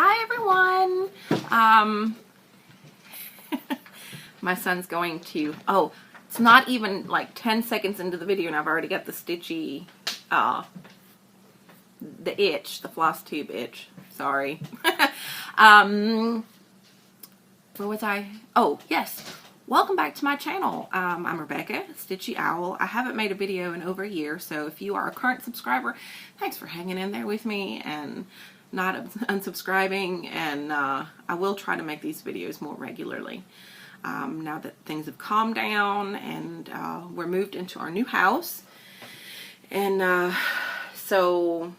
Hi everyone. My son's going to, oh, it's not even like 10 seconds into the video and I've already got the stitchy, the itch, the floss tube itch. Sorry. Where was I? Oh, yes. Welcome back to my channel. I'm Rebecca, Stitchy Owl. I haven't made a video in over a year, so if you are a current subscriber, thanks for hanging in there with me and not unsubscribing, and I will try to make these videos more regularly. Now that things have calmed down and we're moved into our new house, and so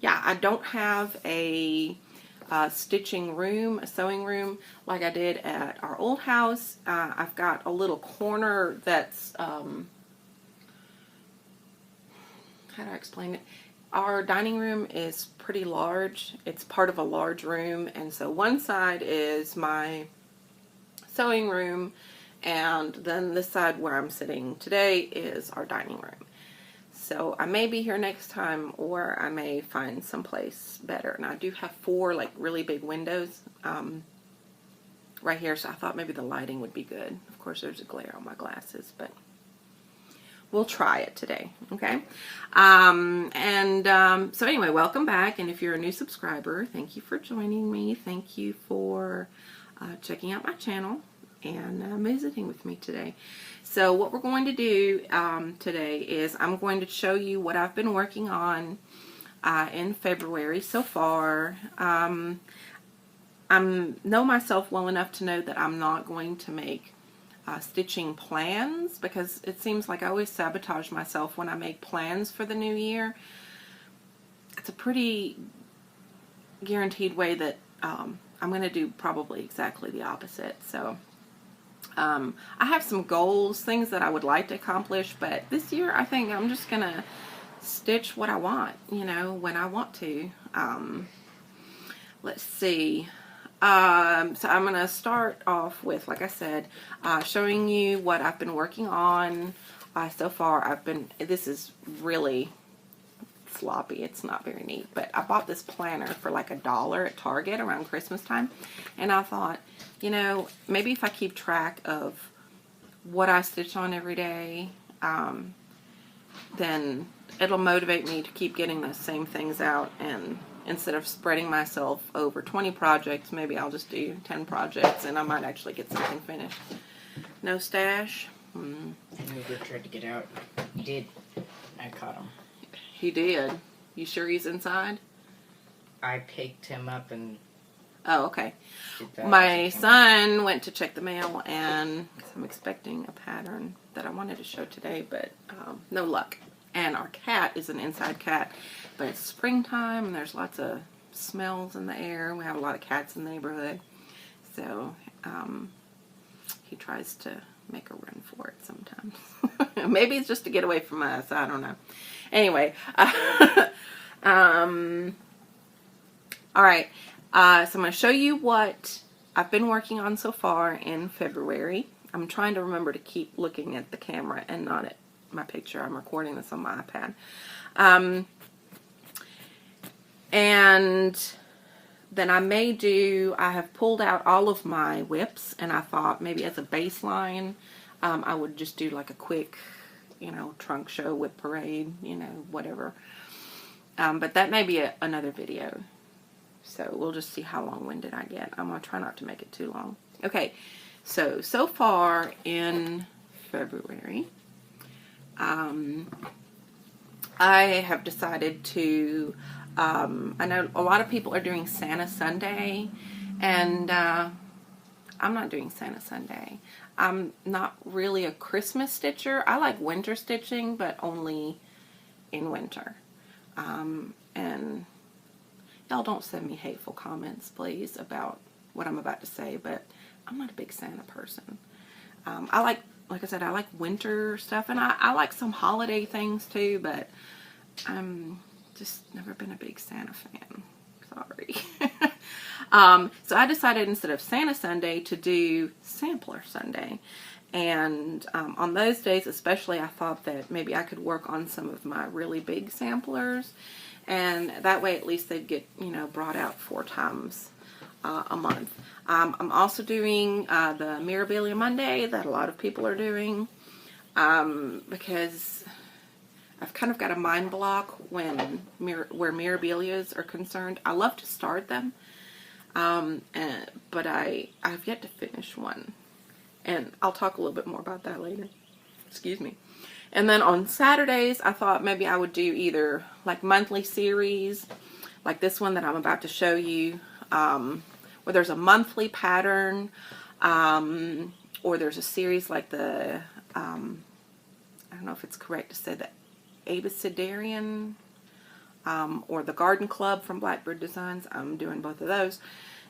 yeah, I don't have a stitching room, a sewing room like I did at our old house. I've got a little corner that's how do I explain it? Our dining room is pretty large. It's part of a large room, and so one side is my sewing room, and then this side where I'm sitting today is our dining room. So I may be here next time, or I may find someplace better. And I do have 4 like really big windows right here, so I thought maybe the lighting would be good. Of course there's a glare on my glasses, but we'll try it today, okay? So anyway, welcome back, and if you're a new subscriber, thank you for joining me. Thank you for checking out my channel and visiting with me today. So what we're going to do today is I'm going to show you what I've been working on in February so far. I know myself well enough to know that I'm not going to make stitching plans, because it seems like I always sabotage myself when I make plans for the new year. It's a pretty guaranteed way that I'm going to do probably exactly the opposite. So I have some goals, things that I would like to accomplish, but this year I think I'm just going to stitch what I want, you know, when I want to. Let's see. So I'm going to start off with, like I said, showing you what I've been working on so far. This is really sloppy. It's not very neat, but I bought this planner for like $1 at Target around Christmas time, and I thought, you know, maybe if I keep track of what I stitch on every day, then it'll motivate me to keep getting those same things out, and instead of spreading myself over 20 projects, maybe I'll just do 10 projects and I might actually get something finished. No stash? I never tried to get out. He did. I caught him. He did. You sure he's inside? I picked him up and... Oh, okay. My son went to check the mail, and cause I'm expecting a pattern that I wanted to show today, but no luck. And our cat is an inside cat, but it's springtime and there's lots of smells in the air. We have a lot of cats in the neighborhood, so he tries to make a run for it sometimes. Maybe it's just to get away from us. I don't know. Anyway, all right. So I'm going to show you what I've been working on so far in February. I'm trying to remember to keep looking at the camera and not at my picture. I'm recording this on my iPad. And then I have pulled out all of my whips, and I thought maybe as a baseline, I would just do like a quick, you know, trunk show, whip parade, you know, whatever. But that may be another video. So we'll just see how long-winded I get. I'm going to try not to make it too long. Okay, so far in February, I have decided to, I know a lot of people are doing Santa Sunday, and I'm not doing Santa Sunday. I'm not really a Christmas stitcher. I like winter stitching, but only in winter. And y'all don't send me hateful comments, please, about what I'm about to say, but I'm not a big Santa person. I like I said, I like winter stuff, and I like some holiday things too, but I'm just never been a big Santa fan. Sorry. So I decided instead of Santa Sunday to do Sampler Sunday. And on those days especially, I thought that maybe I could work on some of my really big samplers. and that way at least they'd get, you know, brought out 4 times a month. I'm also doing the Mirabilia Monday that a lot of people are doing, because I've kind of got a mind block where Mirabilias are concerned. I love to start them, but I've yet to finish one, and I'll talk a little bit more about that later. Excuse me. And then on Saturdays, I thought maybe I would do either like monthly series, like this one that I'm about to show you, where there's a monthly pattern, or there's a series like the, I don't know if it's correct to say the Abecedarian, or the Garden Club from Blackbird Designs. I'm doing both of those.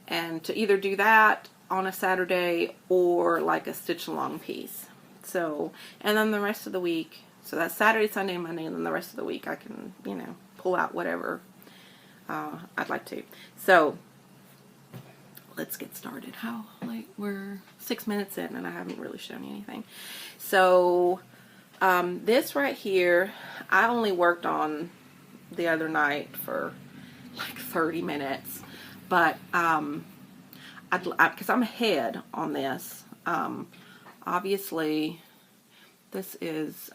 And to either do that on a Saturday or like a stitch along piece. So, and then the rest of the week, so that's Saturday, Sunday, Monday, and then the rest of the week I can, you know, pull out whatever I'd like to. So, let's get started. How late? We're 6 minutes in and I haven't really shown you anything. So, this right here, I only worked on the other night for like 30 minutes, but because I'm ahead on this, obviously this is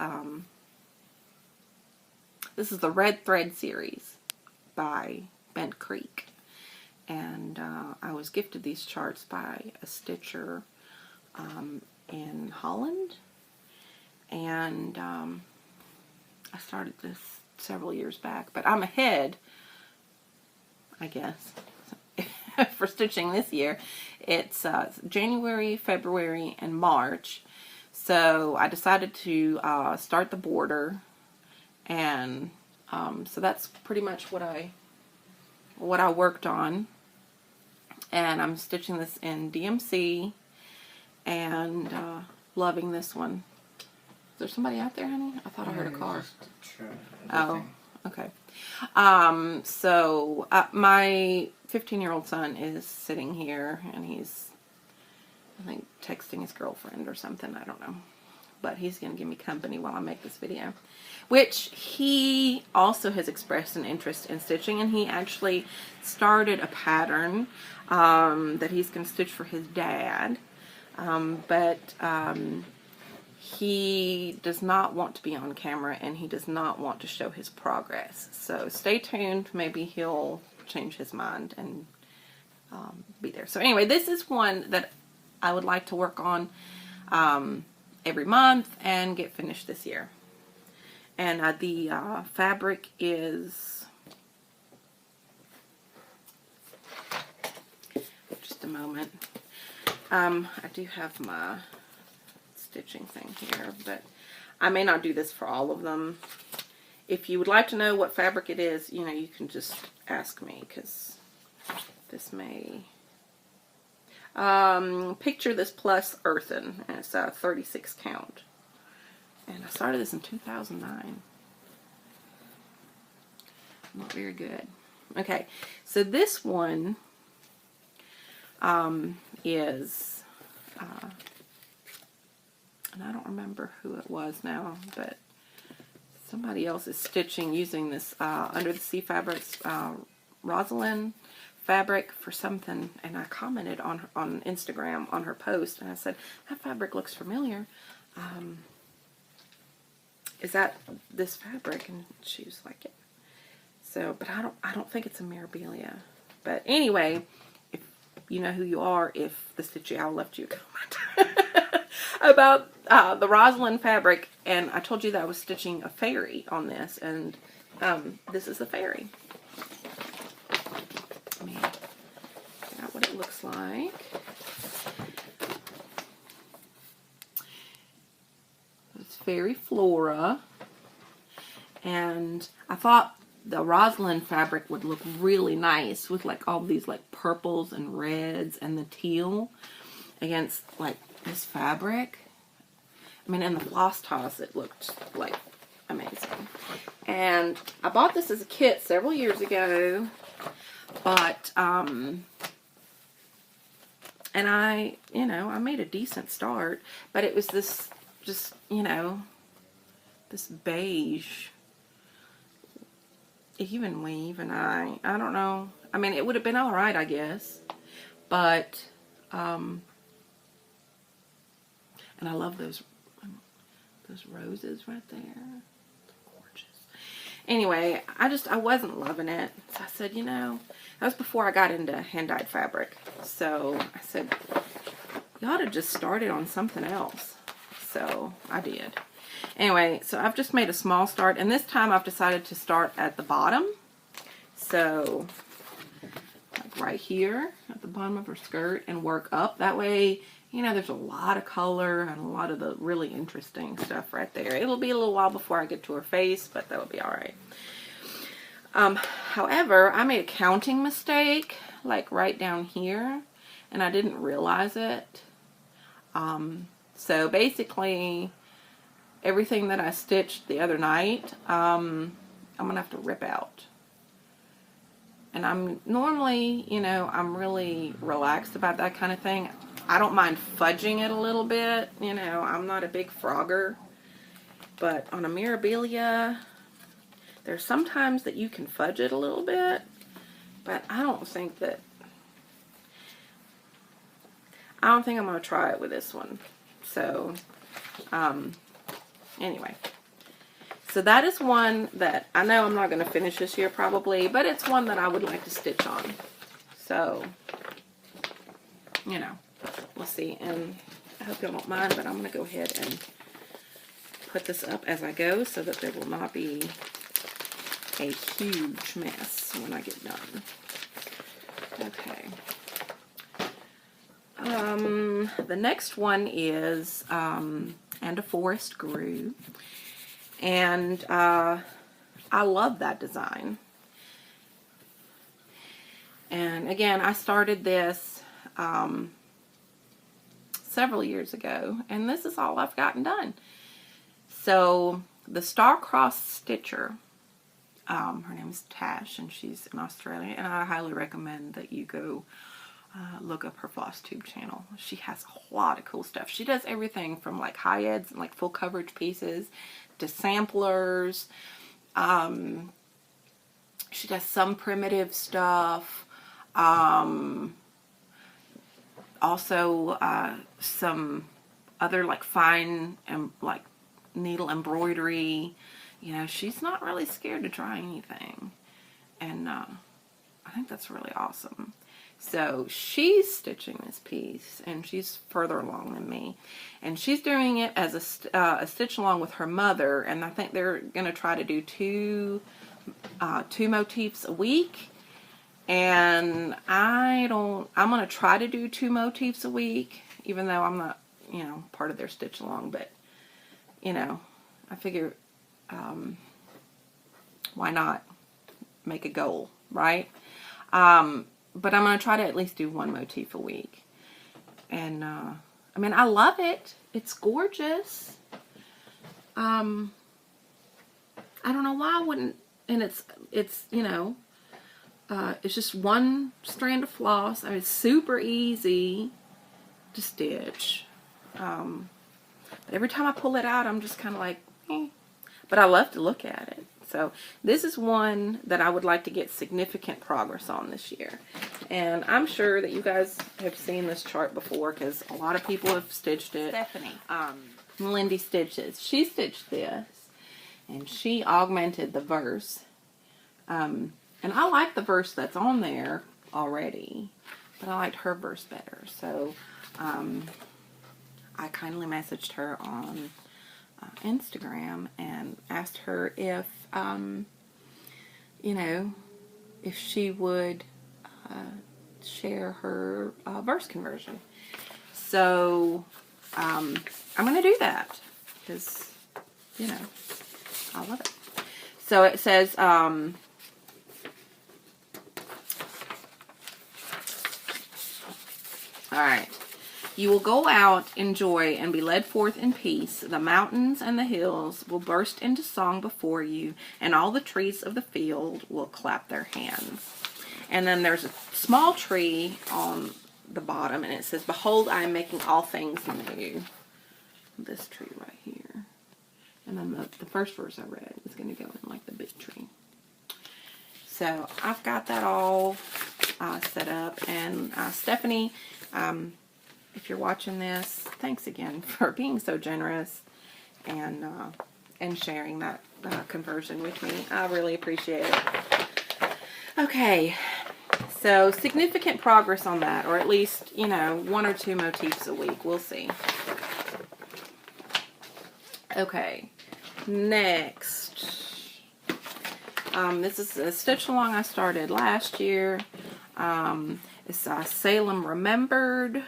the Red Thread series by Bent Creek, and I was gifted these charts by a stitcher in Holland, and I started this several years back, but I'm ahead, I guess, for stitching this year. It's January, February, and March, so I decided to start the border, and so that's pretty much what I worked on, and I'm stitching this in DMC, and loving this one. Is there somebody out there, honey? I thought I heard a car. Oh, okay. So my 15-year-old son is sitting here, and he's, I think, texting his girlfriend or something. I don't know. But he's going to give me company while I make this video. Which he also has expressed an interest in stitching, and he actually started a pattern that he's going to stitch for his dad. He does not want to be on camera, and he does not want to show his progress. So stay tuned. Maybe he'll change his mind and be there. So anyway, this is one that I would like to work on every month and get finished this year. And the fabric is, just a moment. I do have my stitching thing here, but I may not do this for all of them. If you would like to know what fabric it is, you know, you can just ask me, because this may, picture this plus earthen, and it's a 36 count, and I started this in 2009. Not very good. Okay, so this one is and I don't remember who it was now, but somebody else is stitching using this Under the Sea Fabrics Rosalind fabric for something, and I commented on Instagram on her post, and I said, that fabric looks familiar. Is that this fabric? And she was like, yeah. So, but I don't think it's a Mirabilia. But anyway, if you know who you are, if the Stitchy Owl left you a comment about the Rosalind fabric, and I told you that I was stitching a fairy on this, and this is the fairy. Let me figure out what it looks like. It's Fairy Flora, and I thought the Rosalind fabric would look really nice with like all these like purples and reds and the teal against like this fabric. I mean, in the floss toss, it looked like amazing. And I bought this as a kit several years ago, but and I made a decent start, but it was this just, this beige even weave, and I don't know. I mean, it would have been alright, I guess. But, and I love those roses right there. Gorgeous. Anyway, I wasn't loving it. So I said, you know, that was before I got into hand-dyed fabric. So I said, you ought to just start it on something else. So I did. Anyway, so I've just made a small start, and this time I've decided to start at the bottom. So, like right here at the bottom of her skirt, and work up. That way, you know, there's a lot of color and a lot of the really interesting stuff right there. It'll be a little while before I get to her face, but that'll be alright. However, I made a counting mistake, like right down here, and I didn't realize it. So basically, everything that I stitched the other night, I'm going to have to rip out. And I'm normally, you know, I'm really relaxed about that kind of thing. I don't mind fudging it a little bit. You know, I'm not a big frogger. But on a Mirabilia, there's sometimes that you can fudge it a little bit. But I don't think I'm going to try it with this one. So, anyway. So that is one that I know I'm not going to finish this year probably, but it's one that I would like to stitch on. So, you know, we'll see. And I hope y'all don't mind, but I'm going to go ahead and put this up as I go so that there will not be a huge mess when I get done. Okay. The next one is And a Forest Grew. And I love that design. And again, I started this several years ago, and this is all I've gotten done. So the Star-Crossed Stitcher, her name is Tash, and she's in Australia, and I highly recommend that you go look up her Flosstube channel. She has a lot of cool stuff. She does everything from like high eds and like full coverage pieces to samplers. She does some primitive stuff. Also some other like fine and like needle embroidery. You know, she's not really scared to try anything. And I think that's really awesome. So she's stitching this piece, and she's further along than me, and she's doing it as a stitch along with her mother, and I think they're going to try to do two motifs a week, and I'm going to try to do 2 motifs a week, even though I'm not, you know, part of their stitch along, but, you know, I figure, why not make a goal, right? But I'm going to try to at least do 1 motif a week. And, I mean, I love it. It's gorgeous. I don't know why I wouldn't, and it's, you know, it's just 1 strand of floss. I mean, it's super easy to stitch. But every time I pull it out, I'm just kind of like, eh. But I love to look at it. So this is one that I would like to get significant progress on this year. And I'm sure that you guys have seen this chart before because a lot of people have stitched it. Stephanie. Lindy Stitches. She stitched this. And she augmented the verse. And I like the verse that's on there already. But I liked her verse better. So I kindly messaged her on Instagram and asked her if, you know, if she would share her verse conversion. So I'm going to do that because, you know, I love it. So it says, all right. You will go out in joy and be led forth in peace. The mountains and the hills will burst into song before you, and all the trees of the field will clap their hands. And then there's a small tree on the bottom, and it says, Behold, I am making all things new. This tree right here. And then the first verse I read is going to go in like the big tree. So I've got that all set up. And Stephanie, if you're watching this, thanks again for being so generous and sharing that conversion with me. I really appreciate it. Okay, so significant progress on that, or at least, you know, 1 or 2 motifs a week. We'll see. Okay, next. This is a stitch along I started last year. It's Salem Remembered.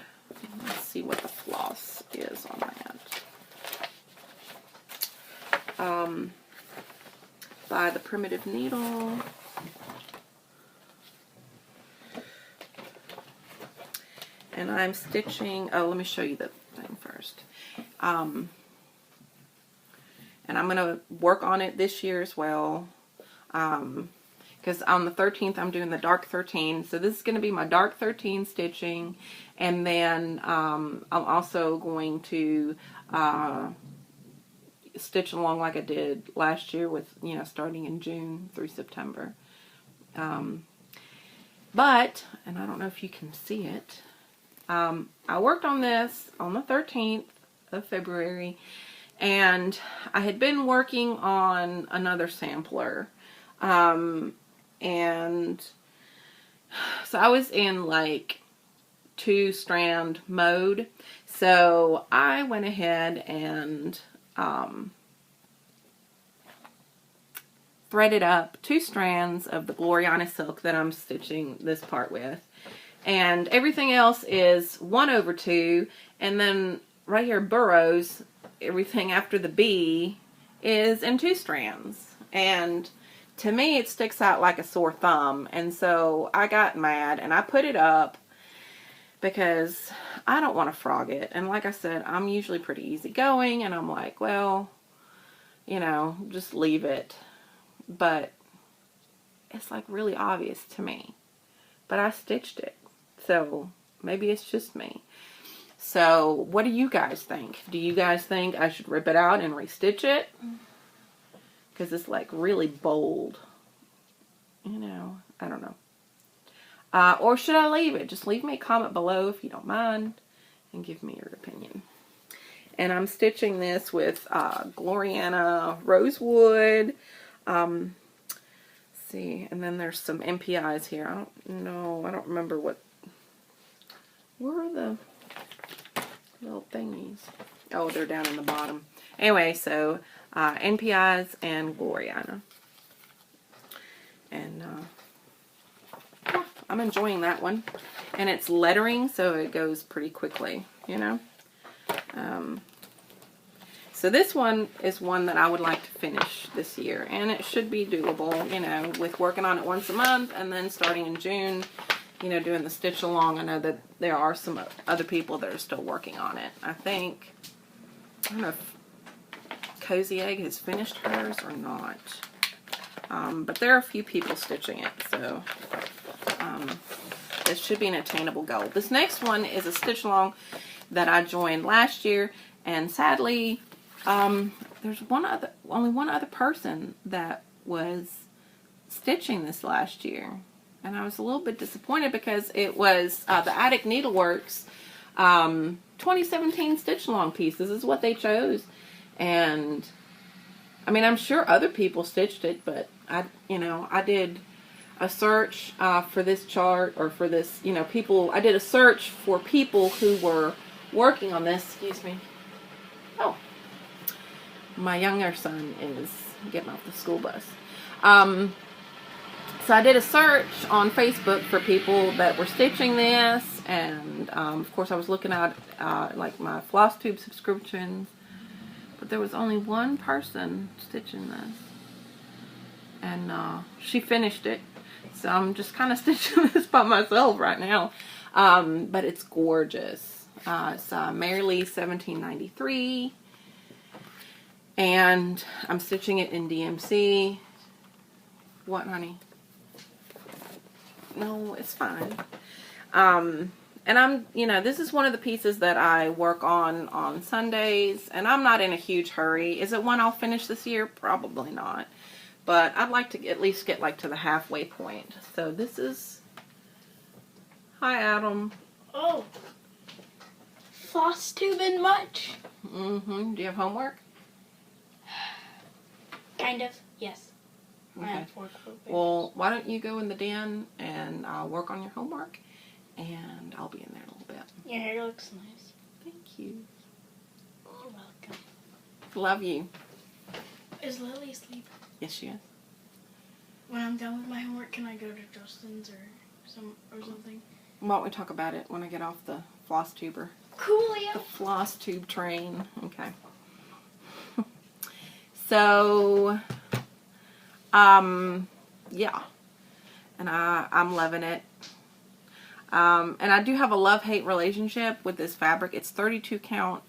Let's see what the floss is on that. By the Primitive Needle. And I'm stitching, oh, let me show you the thing first. And I'm going to work on it this year as well. Because on the 13th, I'm doing the dark 13. So this is going to be my dark 13 stitching. And then I'm also going to stitch along like I did last year with, you know, starting in June through September. But, and I don't know if you can see it, I worked on this on the 13th of February, and I had been working on another sampler, and so I was in like 2-strand mode, so I went ahead and threaded up 2 strands of the Gloriana silk that I'm stitching this part with. And everything else is 1/2, and then right here burrows, everything after the B is in 2 strands. And to me it sticks out like a sore thumb, and so I got mad and I put it up because I don't want to frog it. And like I said, I'm usually pretty easygoing, and I'm like, well, you know, just leave it. But it's like really obvious to me. But I stitched it. So maybe it's just me. So what do you guys think? Do you guys think I should rip it out and restitch it? Because it's like really bold. You know, I don't know. Or should I leave it? Just leave me a comment below if you don't mind and give me your opinion. And I'm stitching this with Gloriana Rosewood. Let's see, and then there's some MPIs here. I don't know. I don't remember what. Where are the little thingies? Oh, they're down in the bottom. Anyway, so NPIs and Gloriana. And yeah, I'm enjoying that one. And it's lettering, so it goes pretty quickly, you know. So this one is one that I would like to finish this year. And it should be doable, you know, with working on it once a month and then starting in June, you know, doing the stitch along. I know that there are some other people that are still working on it. I think, I don't know if Cozy Egg has finished hers or not. But there are a few people stitching it, so it should be an attainable goal. This next one is a stitch along that I joined last year, and sadly, there's only one other person that was stitching this last year. And I was a little bit disappointed because it was the Attic Needleworks 2017 stitch along pieces is what they chose. And I mean, I'm sure other people stitched it, but I did a search for this chart, or for this, you know, I did a search for people who were working on this. Excuse me. Oh, my younger son is getting off the school bus. So I did a search on Facebook for people that were stitching this, and of course I was looking at like my Flosstube subscriptions, but there was only one person stitching this, and she finished it. So I'm just kind of stitching this by myself right now, but it's gorgeous. It's Mirabilia 1793, and I'm stitching it in DMC. What, honey? No, it's fine. And I'm, you know, this is one of the pieces that I work on Sundays, and I'm not in a huge hurry. Is it one I'll finish this year? Probably not. but I'd like to at least get like to the halfway point. So this is, hi Adam. Oh. Flosstube much? Do you have homework? Kind of, yes. Okay. I have 4 quill bears. Well, why don't you go in the den and I'll work on your homework, and I'll be in there a little bit. Your hair looks nice. Thank you. You're welcome. Love you. Is Lily asleep? Yes, she is. When I'm done with my homework, can I go to Justin's or something? Why don't we talk about it when I get off the floss tuber? Coolio. The floss tube train. Okay. So, yeah. And I'm loving it. And I do have a love-hate relationship with this fabric. It's 32 count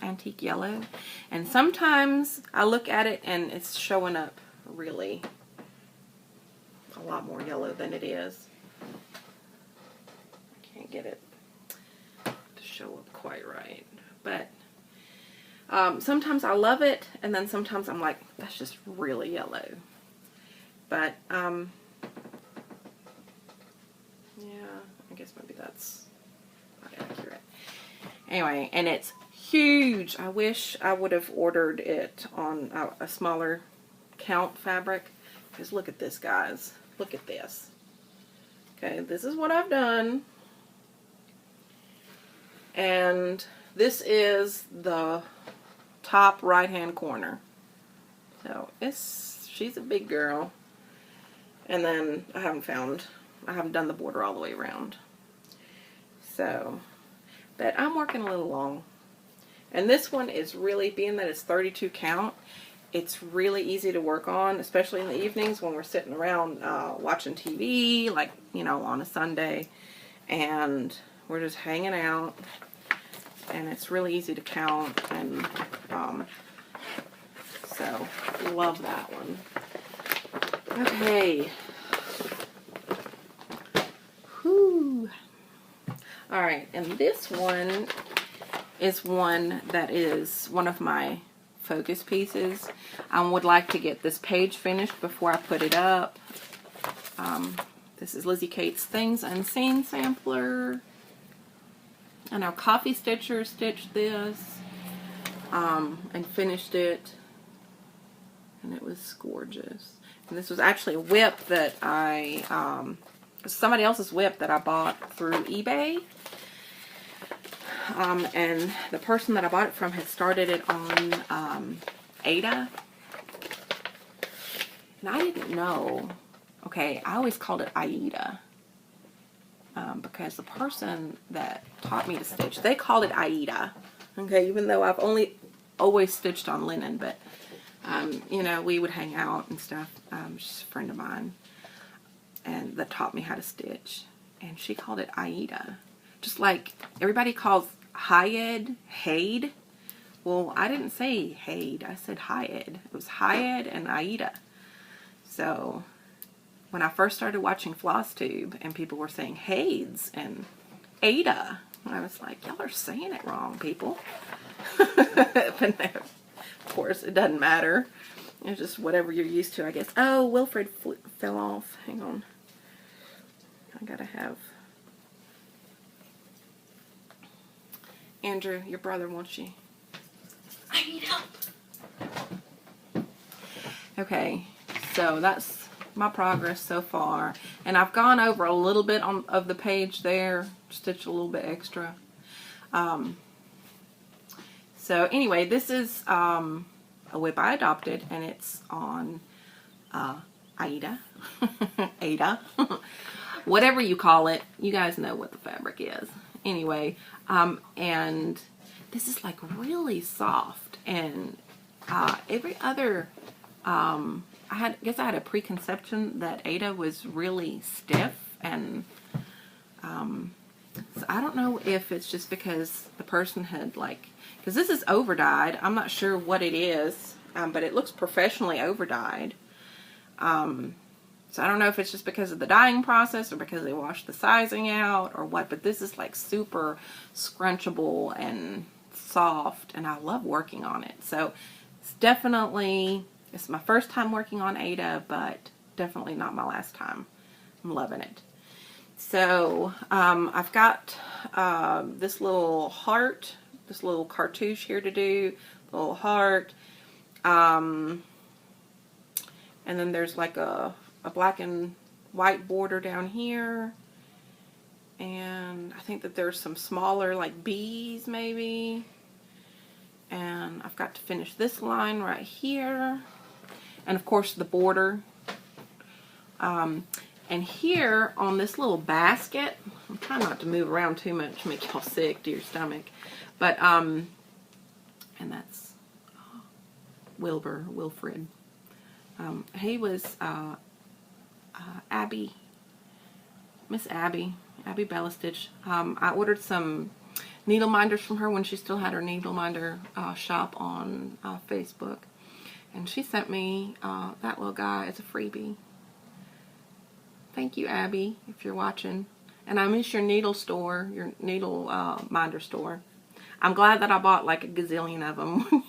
antique yellow. And sometimes I look at it and it's showing up really a lot more yellow than it is. I can't get it to show up quite right. But sometimes I love it, and then sometimes I'm like, that's just really yellow. But, yeah, I guess maybe that's not accurate. Anyway, and it's huge. I wish I would have ordered it on a smaller count fabric. Because look at this, guys. Look at this. Okay, this is what I've done. And this is the top right hand corner. So she's a big girl. And then I haven't done the border all the way around. So, but I'm working a little long. And this one is really, being that it's 32 count, it's really easy to work on, especially in the evenings when we're sitting around watching TV, like, you know, on a Sunday. And we're just hanging out. And it's really easy to count, and so love that one. Okay. Whew. All right, and this one is one that is one of my focus pieces. I would like to get this page finished before I put it up. This is Lizzie Kate's Things Unseen sampler. And our Coffee Stitcher stitched this and finished it, and it was gorgeous. And this was actually a WIP that somebody else's WIP that I bought through eBay. And the person that I bought it from had started it on Ada. And I didn't know. Okay, I always called it Aida. Because the person that taught me to stitch, they called it Aida. Okay, even though I've always stitched on linen, but you know, we would hang out and stuff. She's a friend of mine, and that taught me how to stitch, and she called it Aida, just like everybody calls Hyed Haid. Well, I didn't say Haid, I said Hyed. It was Hyed and Aida. So when I first started watching Flosstube and people were saying Hades and Ada, I was like, y'all are saying it wrong, people. But no, of course, it doesn't matter. It's just whatever you're used to, I guess. Oh, Wilfred fell off. Hang on. I gotta have... Andrew, your brother wants you. I need help. Okay, so that's my progress so far, and I've gone over a little bit of the page there, stitched a little bit extra. So anyway, this is a WIP I adopted, and it's on Aida. Ada. Whatever you call it, you guys know what the fabric is. Anyway, and this is like really soft, and every other I guess I had a preconception that Ada was really stiff, and so I don't know if it's just because the person had because this is over dyed. I'm not sure what it is, but it looks professionally over dyed. So I don't know if it's just because of the dyeing process or because they washed the sizing out or what, but this is like super scrunchable and soft, and I love working on it. So it's definitely It's my first time working on Ada, but definitely not my last time. I'm loving it. So I've got this little heart, this little cartouche here to do, little heart. And then there's like a black and white border down here. And I think that there's some smaller like bees maybe. And I've got to finish this line right here. And of course the border. And here on this little basket, I'm trying not to move around too much, make y'all sick to your stomach. But, and that's Wilfred. He was Abby, Miss Abby Bellastitch. I ordered some needle minders from her when she still had her needle minder shop on Facebook. And she sent me that little guy as a freebie. Thank you, Abby, if you're watching. And I miss your needle store, your needle minder store. I'm glad that I bought like a gazillion of them.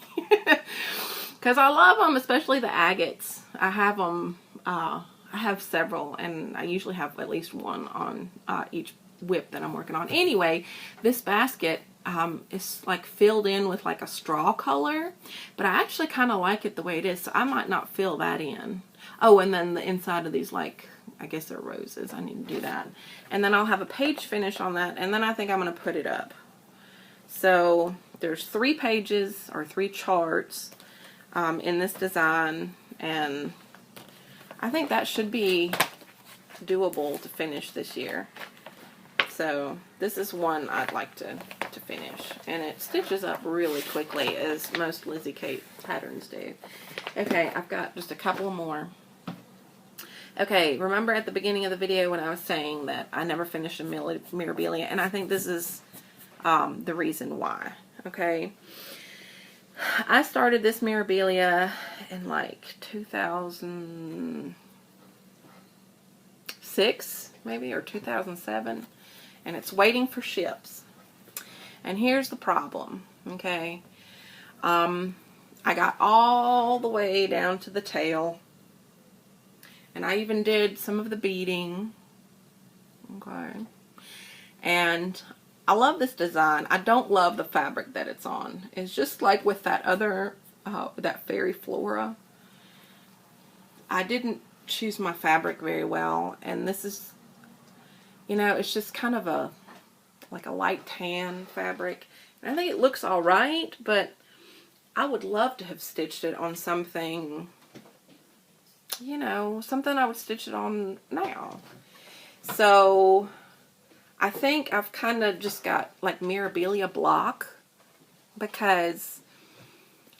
Because I love them, especially the agates. I have them, I have several, and I usually have at least one on each whip that I'm working on. Anyway, this basket is like filled in with like a straw color, but I actually kind of like it the way it is, so I might not fill that in. Oh, and then the inside of these, like, I guess they're roses. I need to do that. And then I'll have a page finish on that, and then I think I'm going to put it up. So there's 3 pages or 3 charts in this design, and I think that should be doable to finish this year. So this is one I'd like to finish, and it stitches up really quickly, as most Lizzie Kate patterns do. Okay, I've got just a couple more. Okay, remember at the beginning of the video when I was saying that I never finished a Mirabilia, and I think this is the reason why. Okay, I started this Mirabilia in like 2006 maybe, or 2007, and it's waiting for ships. And here's the problem, okay? I got all the way down to the tail, and I even did some of the beading, okay? And I love this design. I don't love the fabric that it's on. It's just like with that other, that fairy Flora. I didn't choose my fabric very well, and this is, you know, it's just kind of a, like a light tan fabric. And I think it looks alright, but I would love to have stitched it on something, you know, something I would stitch it on now. So I think I've kind of just got like Mirabilia block, because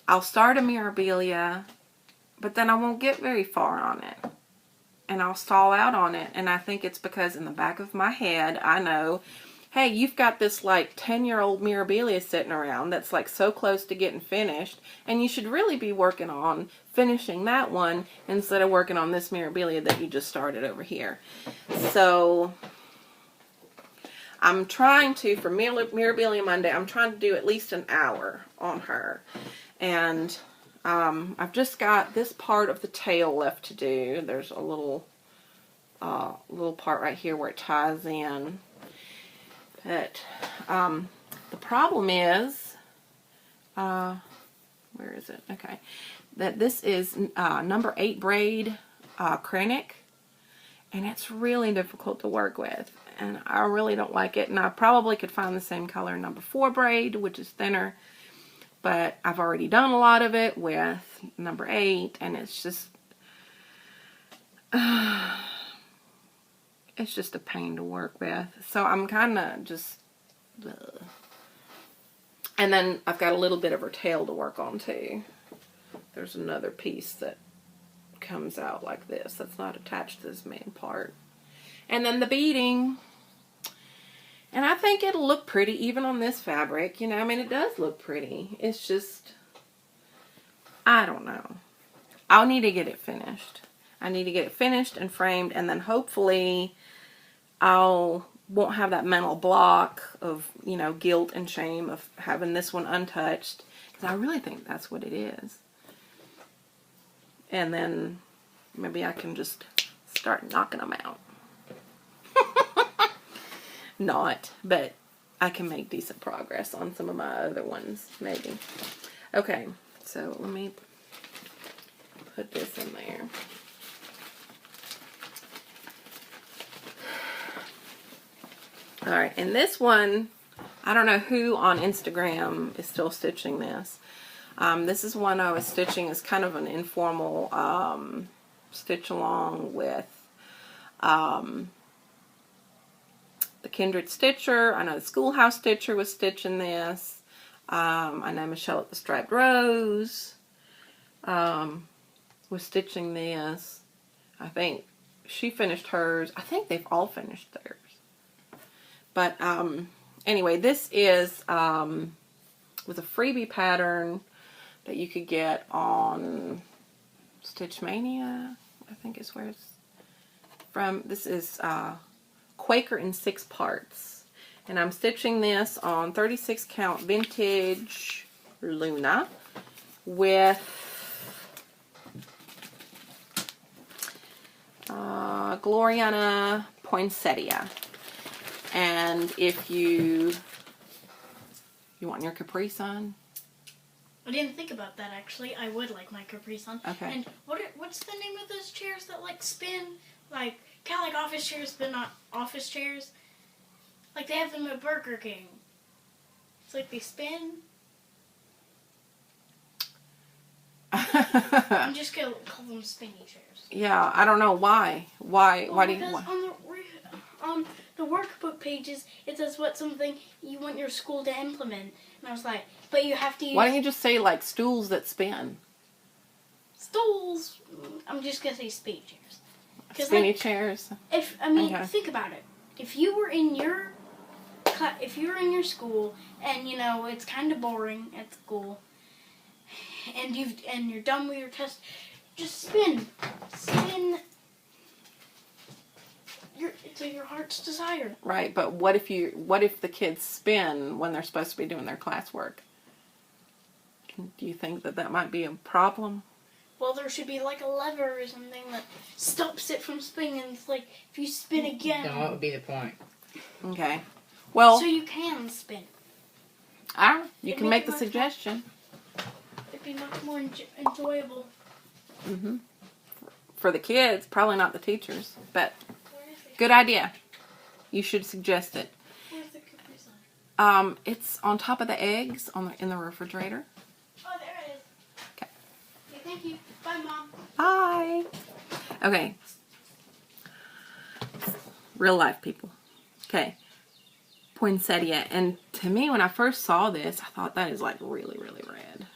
I'll start a Mirabilia, but then I won't get very far on it, and I'll stall out on it. And I think it's because in the back of my head I know, hey, you've got this like 10-year-old Mirabilia sitting around that's like so close to getting finished, and you should really be working on finishing that one instead of working on this Mirabilia that you just started over here. So I'm trying to, for Mirabilia Monday, I'm trying to do at least an hour on her. And I've just got this part of the tail left to do. There's a little part right here where it ties in. But the problem is, where is it? Okay, that this is number 8 braid Krennic, and it's really difficult to work with, and I really don't like it. And I probably could find the same color in number 4 braid, which is thinner, but I've already done a lot of it with number 8, and it's just it's just a pain to work with. So I'm kind of just, and then I've got a little bit of her tail to work on too. There's another piece that comes out like this that's not attached to this main part. And then the beading, and I think it'll look pretty even on this fabric, you know. I mean, it does look pretty. It's just, I don't know. I'll need to get it finished. I need to get it finished and framed, and then hopefully won't have that mental block of, you know, guilt and shame of having this one untouched, because I really think that's what it is. And then maybe I can just start knocking them out. Not, but I can make decent progress on some of my other ones, maybe. Okay, so let me put this in there. Alright, and this one, I don't know who on Instagram is still stitching this. This is one I was stitching as kind of an informal stitch along with the Kindred Stitcher. I know the Schoolhouse Stitcher was stitching this. I know Michelle at the Striped Rose was stitching this. I think she finished hers. I think they've all finished theirs. But anyway, this is with a freebie pattern that you could get on Stitch Mania, I think is where it's from. This is Quaker in 6 parts. And I'm stitching this on 36 count vintage Luna with Gloriana Poinsettia. And if you want your Capri Sun? I didn't think about that actually. I would like my Capri Sun. Okay. And what's the name of those chairs that like spin? Like kind of like office chairs, but not office chairs. Like they have them at Burger King. It's like they spin. I'm just gonna call them spinny chairs. Yeah, I don't know why. Why do you? Why? On the workbook pages, it says what something you want your school to implement, and I was like, but you have to use. Why don't you just say like stools that spin? Stools. I'm just gonna say spinny chairs. Spinny chairs. Okay. Think about it. If you were in your school and you know it's kind of boring at school, and you're done with your test, just spin. It's your heart's desire. Right, but what if the kids spin when they're supposed to be doing their classwork? Do you think that might be a problem? Well, there should be like a lever or something that stops it from spinning. It's like if you spin again. Then what would be the point? Okay. Well, so you can spin. You can make the suggestion. It'd be much more enjoyable. Mm-hmm. For the kids, probably not the teachers, but good idea. You should suggest it. Where's the Capri Sun? It's on top of the eggs in the refrigerator. Oh, there it is. Okay. Okay, thank you. Bye, Mom. Bye. Okay. Real life people. Okay. Poinsettia. And to me, when I first saw this, I thought that is like really, really red.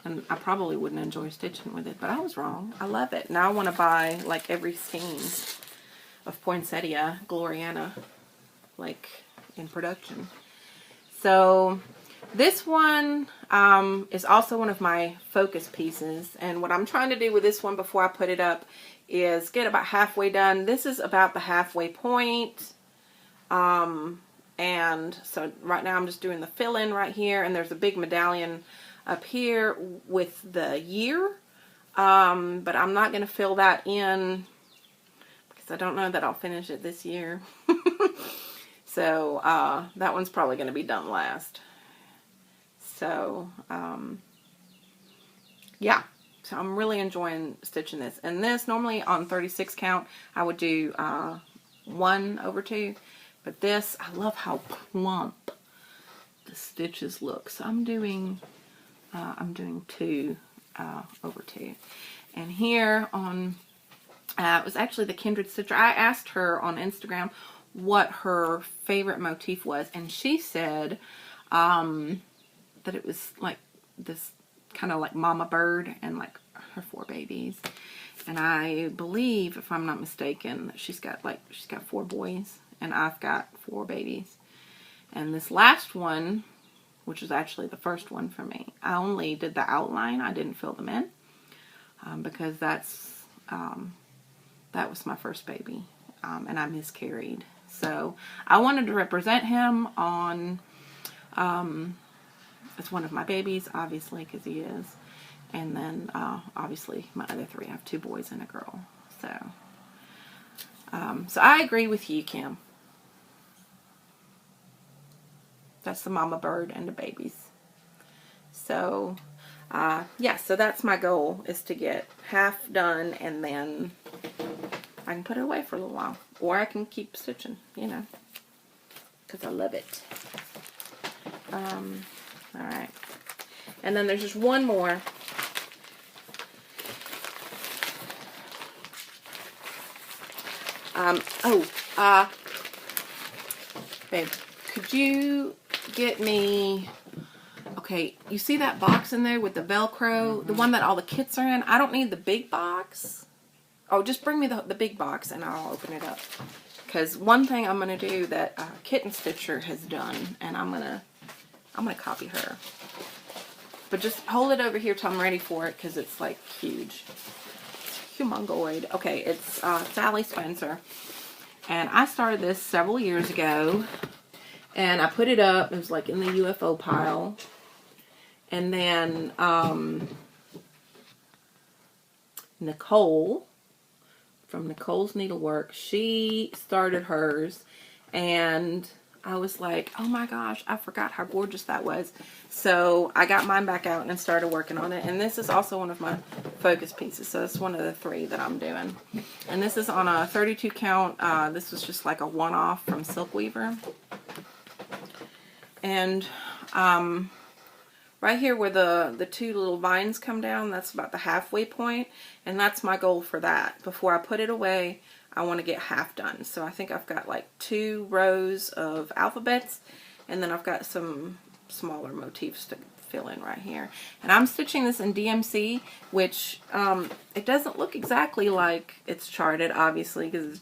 And I probably wouldn't enjoy stitching with it, but I was wrong. I love it. Now I want to buy like every skein of Poinsettia Gloriana, like in production. So this one is also one of my focus pieces, and what I'm trying to do with this one before I put it up is get about halfway done. This is about the halfway point, and so right now I'm just doing the fill-in right here, and there's a big medallion up here with the year, but I'm not going to fill that in because I don't know that I'll finish it this year. So that one's probably going to be done last. So yeah, so I'm really enjoying stitching this. And this, normally on 36 count, I would do 1/2. But this, I love how plump the stitches look. So I'm doing 2/2. And here on, it was actually the Kindred Stitcher. I asked her on Instagram what her favorite motif was, and she said that it was like this kind of like mama bird and like her 4 babies. And I believe, if I'm not mistaken, that she's got 4 boys and I've got 4 babies. And this last one, which is actually the first one for me, I only did the outline. I didn't fill them in because that was my first baby, and I miscarried. So I wanted to represent him on, it's one of my babies, obviously, because he is. And then obviously my other 3, I have 2 boys and a girl. So, so I agree with you, Kim. That's the mama bird and the babies. So, yeah, so that's my goal, is to get half done, and then I can put it away for a little while. Or I can keep stitching, you know, because I love it. Alright. And then there's just one more. Babe, could you get me, okay, you see that box in there with the Velcro, the one that all the kits are in? I don't need the big box. Oh, just bring me the big box and I'll open it up. Because one thing I'm going to do that Kitten Stitcher has done, and I'm gonna copy her. But just hold it over here till I'm ready for it, because it's like huge. It's humongoid. Okay, it's Sally Spencer. And I started this several years ago. And I put it up. It was like in the UFO pile. And then Nicole, from Nicole's Needlework, she started hers. And I was like, oh my gosh, I forgot how gorgeous that was. So I got mine back out and started working on it. And this is also one of my focus pieces. So it's one of the 3 that I'm doing. And this is on a 32 count. This was just like a one-off from Silk Weaver. And right here where the 2 little vines come down, that's about the halfway point. And that's my goal for that. Before I put it away, I want to get half done. So I think I've got like 2 rows of alphabets, and then I've got some smaller motifs to fill in right here. And I'm stitching this in DMC, which it doesn't look exactly like it's charted, obviously, because it's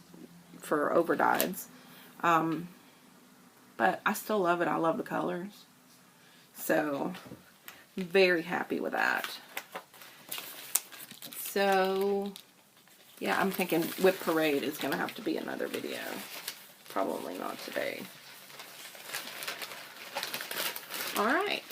for overdyes. But I still love it. I love the colors. So, very happy with that. So, yeah, I'm thinking Whip Parade is going to have to be another video. Probably not today. Alright.